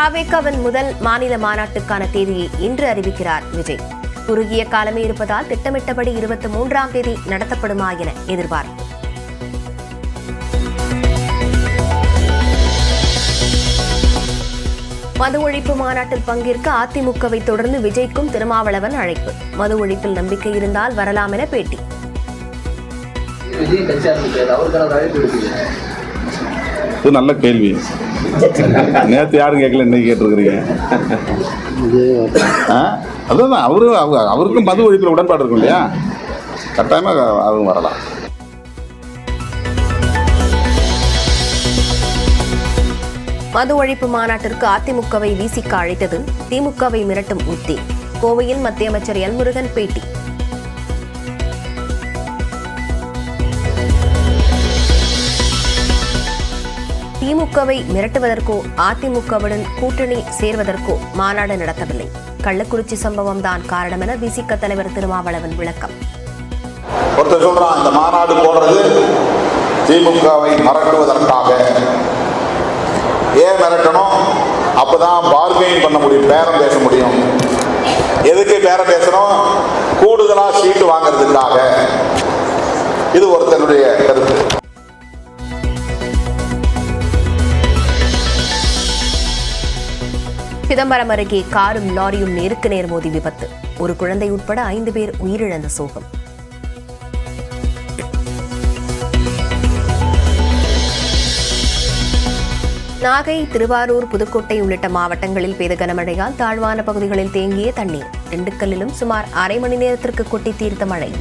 தாவேகாவின் முதல் மாநில மாநாட்டுக்கான தேதியை இன்று அறிவிக்கிறார் விஜய். குறுகிய காலமே இருப்பதால் திட்டமிட்டபடி 23ஆம் தேதி நடத்தப்படுமா என எதிர்பார்ப்பு. மது ஒழிப்பு மாநாட்டில் பங்கேற்க அதிமுகவை தொடர்ந்து விஜய்க்கும் திருமாவளவன் அழைப்பு. மது ஒழிப்பில் நம்பிக்கை இருந்தால் வரலாம் என பேட்டி. நல்ல கேள்வி. நேற்று யாரும் கேட்கல, இன்னைக்கு கேட்டிருக்கிறீங்க. அதுதான் அவருக்கும் மது ஒழிப்பில் உடன்பாடு இருக்கும் இல்லையா, கட்டாயமாக அதுவும் வரலாம். மது ஒழிப்பு மாநாட்டிற்கு அதிமுகவை விசிக அழைத்தது திமுகவை மிரட்டும் உத்தி. கோவையில் மத்திய அமைச்சர் எல் முருகன் பேட்டி. திமுகவை மிரட்டுவதற்கோ அதிமுகவுடன் கூட்டணி சேர்வதற்கோ மாநாடு நடத்தவில்லை. கள்ளக்குறிச்சி சம்பவம் தான் காரணம் என விசிக தலைவர் திருமாவளவன் விளக்கம். ஒருத்தர் சொல்றான், இந்த மாநாடு போடுறது திமுகவை மிரட்டுவதற்காக. ஏன் மிரட்டணும்? அப்பதான் பார்கெயின் பண்ண முடியும், பேரம் பேச முடியும். எதுக்கு பேரம் பேசணும்? கூடுதலா சீட்டு வாங்கறதுக்காக. இது ஒருத்தனுடைய கருத்து. சிதம்பரம் அருகே காரும் லாரியும் நேருக்கு நேர் மோதி விபத்து. ஒரு குழந்தை உட்பட 5 பேர் உயிரிழந்த சோகம். நாகை, திருவாரூர், புதுக்கோட்டை உள்ளிட்ட மாவட்டங்களில் பெய்த கனமழையால் தாழ்வான பகுதிகளில் தேங்கிய தண்ணீர். திண்டுக்கல்லிலும் சுமார் அரை மணி நேரத்திற்கு கொட்டி தீர்த்த மழை.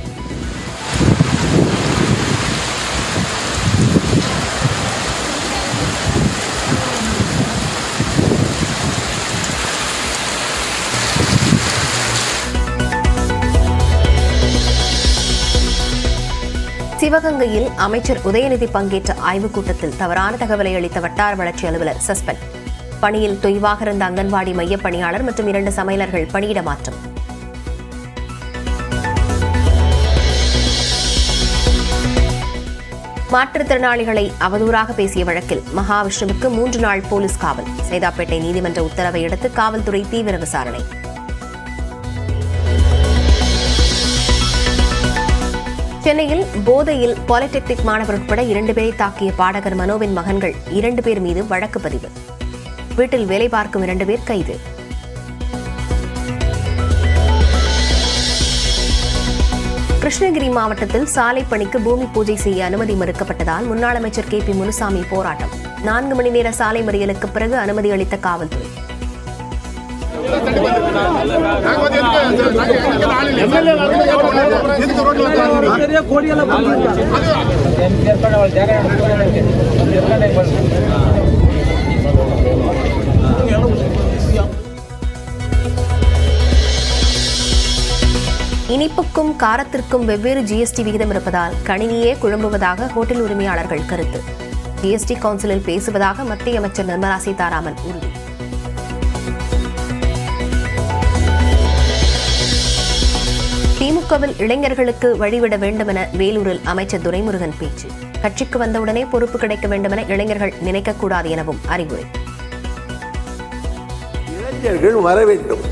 சிவகங்கையில் அமைச்சர் உதயநிதி பங்கேற்ற ஆய்வுக் கூட்டத்தில் தவறான தகவலை அளித்த வட்டார வளர்ச்சி அலுவலர் சஸ்பெண்ட். பணியில் தொய்வாக இருந்த அங்கன்வாடி மைய பணியாளர் மற்றும் 2 சமையலர்கள் பணியிட மாற்றம். மாற்றுத்திறனாளிகளை அவதூறாக பேசிய வழக்கில் மகாவிஷ்ணுவுக்கு 3 நாள் போலீஸ் காவல். சைதாப்பேட்டை நீதிமன்ற உத்தரவை அடுத்து காவல்துறை தீவிர விசாரணை. சென்னையில் போதையில் பாலிடெக்னிக் மாணவர் உட்பட 2 பேரை தாக்கிய பாடகர் மனோவின் மகன்கள் 2 பேர் மீது வழக்கு பதிவு. வீட்டில் வேலை பார்க்கும் 2 பேர் கைது. கிருஷ்ணகிரி மாவட்டத்தில் சாலை பணிக்கு பூமி பூஜை செய்ய அனுமதி மறுக்கப்பட்டதால் முன்னாள் அமைச்சர் KP முனுசாமி போராட்டம். 4 மணி நேர சாலை மறியலுக்கு பிறகு அனுமதி அளித்த காவல்துறை. இனிப்புக்கும் காரத்திற்கும் வெவ்வேறு GST விகிதம் இருப்பதால் கணினியே குழம்புவதாக ஹோட்டல் உரிமையாளர்கள் கருத்து. GST கவுன்சிலில் பேசுவதாக மத்திய அமைச்சர் நிர்மலா சீதாராமன் உறுதி. திமுகவில் இளைஞர்களுக்கு வழிவிட வேண்டும் என வேலூரில் அமைச்சர் துரைமுருகன் பேச்சு. கட்சிக்கு வந்தவுடனே பொறுப்பு கிடைக்க வேண்டும் என இளைஞர்கள் நினைக்கக்கூடாது எனவும் அறிவுரை. இளைஞர்கள் வர வேண்டும்.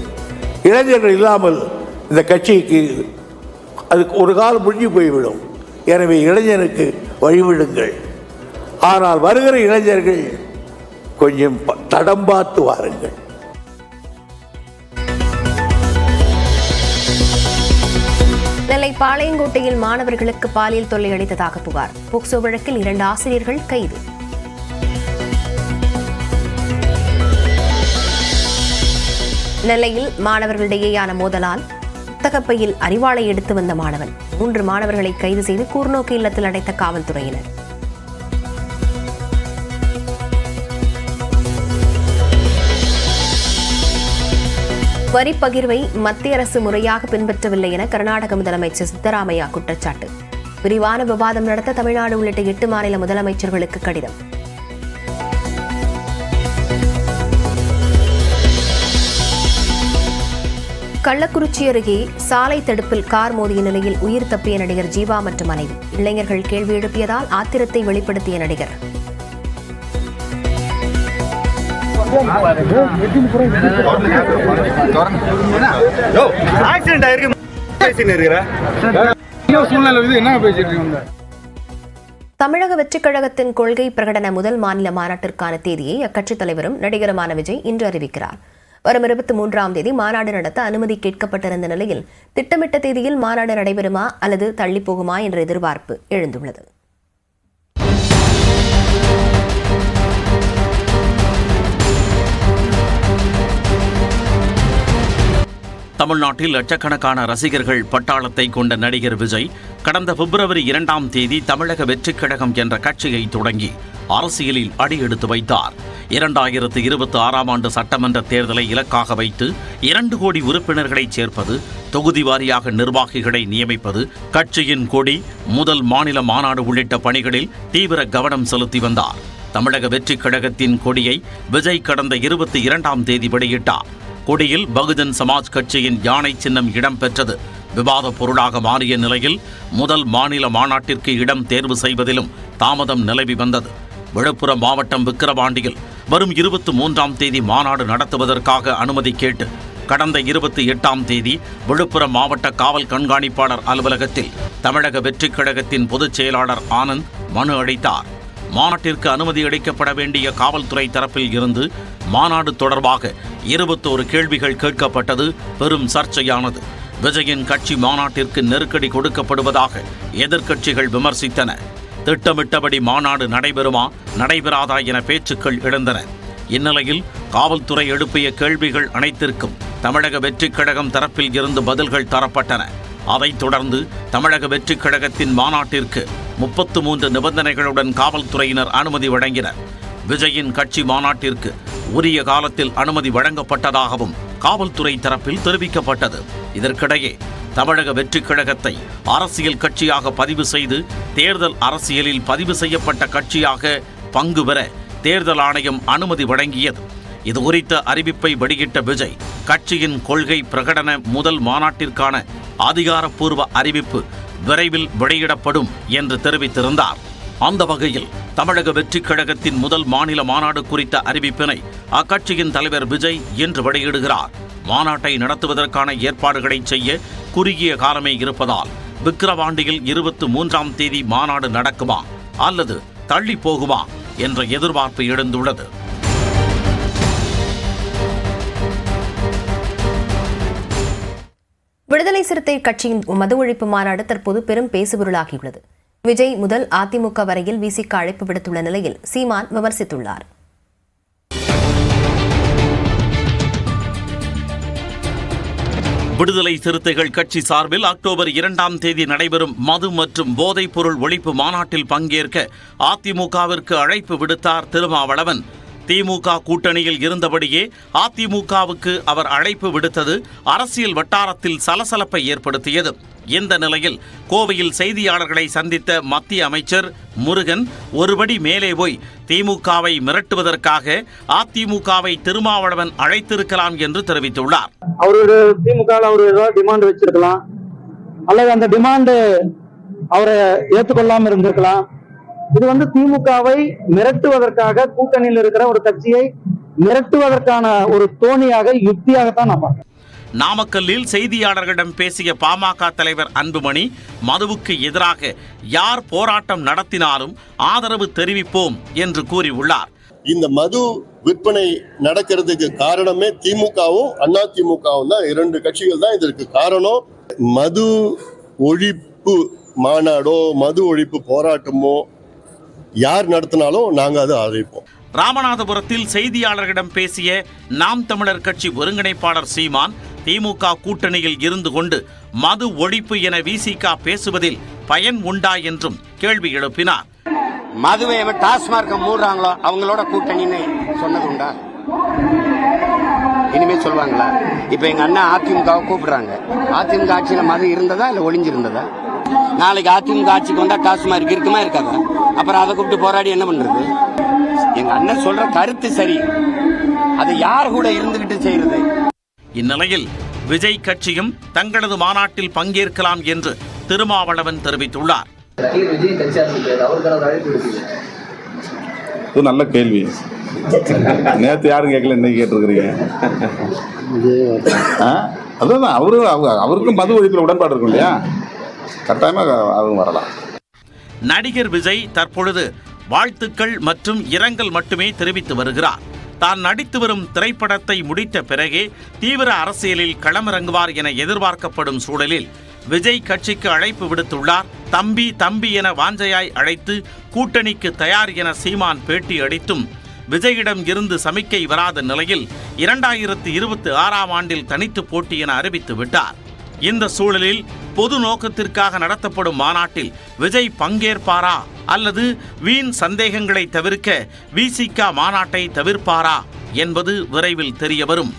இளைஞர்கள் இல்லாமல் இந்த கட்சிக்கு அதுக்கு ஒரு காலம் முடிஞ்சு போய்விடும். எனவே இளைஞருக்கு வழிவிடுங்கள். ஆனால் வருகிற இளைஞர்கள் கொஞ்சம் தடம் பார்த்து வாருங்கள். நெல்லை பாளையங்கோட்டையில் மாணவர்களுக்கு பாலியல் தொல்லை அளித்ததாக புகார். போக்சோ வழக்கில் 2 ஆசிரியர்கள் கைது. நெல்லையில் மாணவர்களிடையேயான மோதலால் புத்தகப்பையில் அறிவாளை எடுத்து வந்த மாணவன். 3 மாணவர்களை கைது செய்து கூர்நோக்கு இல்லத்தில் அடைத்த காவல்துறையினர். வரி பகிர்வை மத்திய அரசு முறையாக பின்பற்றவில்லை என கர்நாடக முதலமைச்சர் சித்தராமையா குற்றச்சாட்டு. விரிவான விவாதம் நடத்த தமிழ்நாடு உள்ளிட்ட 8 மாநில முதலமைச்சர்களுக்கு கடிதம். கள்ளக்குறிச்சி அருகே சாலை தடுப்பில் கார் மோதிய நிலையில் உயிர் தப்பிய நடிகர் ஜீவா மற்றும் மனைவி. இளைஞர்கள் கேள்வி எழுப்பியதால் ஆத்திரத்தை வெளிப்படுத்திய நடிகர். தமிழக வெற்றிக் கழகத்தின் கொள்கை பிரகடன முதல் மாநில மாநாட்டிற்கான தேதியை அக்கட்சித் தலைவரும் நடிகருமான விஜய் இன்று அறிவிக்கிறார். வரும் 23ஆம் தேதி மாநாடு நடத்த அனுமதி கேட்கப்பட்டிருந்த நிலையில் திட்டமிட்ட தேதியில் மாநாடு நடைபெறுமா அல்லது தள்ளி போகுமா என்ற எதிர்பார்ப்பு எழுந்துள்ளது. தமிழ்நாட்டில் லட்சக்கணக்கான ரசிகர்கள் பட்டாளத்தை கொண்ட நடிகர் விஜய் கடந்த பிப்ரவரி 2ஆம் தேதி தமிழக வெற்றிக் கழகம் என்ற கட்சியை தொடங்கி அரசியலில் அடியெடுத்து வைத்தார். 2026ஆம் ஆண்டு சட்டமன்ற தேர்தலை இலக்காக வைத்து 2 கோடி உறுப்பினர்களை சேர்ப்பது, தொகுதி வாரியாக நிர்வாகிகளை நியமிப்பது, கட்சியின் கொடி, முதல் மாநில மாநாடு உள்ளிட்ட பணிகளில் தீவிர கவனம் செலுத்தி வந்தார். தமிழக வெற்றிக் கழகத்தின் கொடியை விஜய் கடந்த 22ஆம் தேதி வெளியிட்டார். கொடியில் பகுஜன் சமாஜ் கட்சியின் யானை சின்னம் இடம்பெற்றது விவாத பொருளாக மாறிய நிலையில் முதல் மாநில மாநாட்டிற்கு இடம் தேர்வு செய்வதிலும் தாமதம் நிலவி வந்தது. விழுப்புரம் மாவட்டம் விக்கிரவாண்டியில் வரும் 23ஆம் தேதி மாநாடு நடத்துவதற்காக அனுமதி கேட்டு கடந்த 28ஆம் தேதி விழுப்புரம் மாவட்ட காவல் கண்காணிப்பாளர் அலுவலகத்தில் தமிழக வெற்றிக் கழகத்தின் பொதுச் செயலாளர் ஆனந்த் மனு அளித்தார். மாநாட்டிற்கு அனுமதி அளிக்கப்பட வேண்டிய காவல்துறை தரப்பில் இருந்து மாநாடு தொடர்பாக 21 கேள்விகள் கேட்கப்பட்டது பெரும் சர்ச்சையானது. விஜயின் கட்சி மாநாட்டிற்கு நெருக்கடி கொடுக்கப்படுவதாக எதிர்க்கட்சிகள் விமர்சித்தன. திட்டமிட்டபடி மாநாடு நடைபெறுமா நடைபெறாதா என பேச்சுக்கள் எழுந்தன. இந்நிலையில் காவல்துறை எழுப்பிய கேள்விகள் அனைத்திற்கும் தமிழக வெற்றிக் கழகம் தரப்பில் இருந்து பதில்கள் தரப்பட்டன. அதைத் தொடர்ந்து தமிழக வெற்றிக் கழகத்தின் மாநாட்டிற்கு 33 நிபந்தனைகளுடன் காவல்துறையினர் அனுமதி வழங்கினர். விஜயின் கட்சி மாநாட்டிற்கு உரிய காலத்தில் அனுமதி வழங்கப்பட்டதாகவும் காவல்துறை தரப்பில் தெரிவிக்கப்பட்டது. இதற்கிடையே தமிழக வெற்றிக் கழகத்தை அரசியல் கட்சியாக பதிவு செய்து தேர்தல் அரசியலில் பதிவு செய்யப்பட்ட கட்சியாக பங்கு பெற தேர்தல் ஆணையம் அனுமதி வழங்கியது. இதுகுறித்த அறிவிப்பை வெளியிட்ட விஜய், கட்சியின் கொள்கை பிரகடன முதல் மாநாட்டிற்கான அதிகாரப்பூர்வ அறிவிப்பு விரைவில் வெளியிடப்படும் என்று தெரிவித்திருந்தார். அந்த வகையில் தமிழக வெற்றிக் கழகத்தின் முதல் மாநில மாநாடு குறித்த அறிவிப்பினை அக்கட்சியின் தலைவர் விஜய் இன்று வெளியிடுகிறார். மாநாட்டை நடத்துவதற்கான ஏற்பாடுகளை செய்ய குறுகிய காலமே இருப்பதால் விக்கிரவாண்டியில் 23ஆம் தேதி மாநாடு நடக்குமா அல்லது தள்ளி போகுமா என்ற எதிர்பார்ப்பு எழுந்துள்ளது. விடுதலை சிறுத்தை கட்சியின் மது ஒழிப்பு மாநாடு தற்போது பெரும் பேசுபொருளாகியுள்ளது. விஜய் முதல் அதிமுக வரையில் விசிக அழைப்பு விடுத்துள்ள நிலையில் சீமான் விமர்சித்துள்ளார். விடுதலை சிறுத்தைகள் கட்சி சார்பில் அக்டோபர் 2ஆம் தேதி நடைபெறும் மது மற்றும் போதைப் பொருள் ஒழிப்பு மாநாட்டில் பங்கேற்க அதிமுகவிற்கு அழைப்பு விடுத்தார் திருமாவளவன். திமுக கூட்டணியில் இருந்தபடியே அதிமுகவுக்கு அவர் அழைப்பு விடுத்தது அரசியல் வட்டாரத்தில் சலசலப்பை ஏற்படுத்தியது. இந்த நிலையில் கோவையில் செய்தியாளர்களை சந்தித்த மத்திய அமைச்சர் முருகன் ஒருபடி மேலே போய் திமுகவை மிரட்டுவதற்காக அதிமுகவை திருமாவளவன் அழைத்திருக்கலாம் என்று தெரிவித்துள்ளார். அவருடைய திமுக அவர் ஏதாவது டிமாண்ட் வச்சிருக்கலாம், அல்லது அந்த டிமாண்ட் அவரை ஏற்றுக்கொள்ளாம இருந்திருக்கலாம். இது திமுகவை மிரட்டுவதற்காக, கூட்டணியில் இருக்கிற ஒரு கட்சியை மிரட்டுவதற்கான ஒரு தோணியாக, யுக்தியாகத்தான் நான் பார்க்கிறேன். நாமக்கல்லில் செய்தியாளர்களிடம் பேசிய பாமக தலைவர் அன்புமணி, மதுவுக்கு எதிராக யார் போராட்டம் நடத்தினாலும் ஆதரவு தெரிவிப்போம் என்று கூறியுள்ளார். இந்த மது விற்பனை நடக்கிறதுக்கு காரணமே திமுகவும் அண்ணா திமுகவும் தான். 2 கட்சிகள் தான் இதற்கு காரணம். மது ஒழிப்பு மாநாடோ மது ஒழிப்பு போராட்டமோ யார் நடத்தினாலும் நாங்க அதை ஆதரிப்போம். ராமநாதபுரத்தில் செய்தியாளர்களிடம் பேசிய நாம் தமிழர் கட்சி ஒருங்கிணைப்பாளர் சீமான், திமுக கூட்டணியில் இருந்து கொண்டு மது ஒழிப்பு என விசிக பேசுவதில் பயன் உண்டா என்றும் கேள்வி எழுப்பினார். மதுவை டாஸ்மார்க்க மூடுறாங்களோ அவங்களோட கூட்டணின்னு சொன்னது உண்டா? இனிமே சொல்லுவாங்களா? இப்ப எங்க அண்ணா அதிமுகவை கூப்பிடுறாங்க. அதிமுக ஆட்சியில மது இருந்ததா இல்ல ஒளிஞ்சிருந்ததா? நாளைக்கு அதிமுக ஆட்சிக்கு வந்தா டாஸ்மார்க் இருக்குமா இருக்காதா? அப்புறம் அதை கூப்பிட்டு போராடி என்ன பண்றது? எங்க அண்ணன் சொல்ற கருத்து சரி, அது யார் கூட இருந்துகிட்டு செய்யறது? இந்நிலையில் விஜய் கட்சியும் தங்களது மாநாட்டில் பங்கேற்கலாம் என்று திருமாவளவன் தெரிவித்துள்ளார். இது நல்ல கேள்வி. நேற்று யாரும் கேட்கல, இன்னைக்கு கேட்டிருக்கிறீங்க. அதுதான் அவருக்கும் மது ஒழிப்பில் உடன்பாடு இருக்கும் இல்லையா, கட்டாயமாக அதுவும் வரலாம். நடிகர் விஜய் தற்பொழுது வாழ்த்துக்கள் மற்றும் இரங்கல் மட்டுமே தெரிவித்து வருகிறார். தான் நடித்து வரும் திரைப்படத்தை முடித்த பிறகே தீவிர அரசியலில் களமிறங்குவார் என எதிர்பார்க்கப்படும் சூழலில் விஜய் கட்சிக்கு அழைப்பு விடுத்துள்ளார். தம்பி தம்பி என வாஞ்சையாய் அழைத்து கூட்டணிக்கு தயார் என சீமான் பேட்டி அளித்தும் விஜயிடம் இருந்து சமிக்கை வராத நிலையில் 2026ஆம் ஆண்டில் தனித்து போட்டி என அறிவித்து விட்டார். இந்த சூழலில் பொது நோக்கத்திற்காக நடத்தப்படும் மாநாட்டில் விஜய் பங்கேற்பாரா அல்லது வீண் சந்தேகங்களை தவிர்க்க விசிக மாநாட்டை தவிர்ப்பாரா என்பது விரைவில் தெரியவரும்.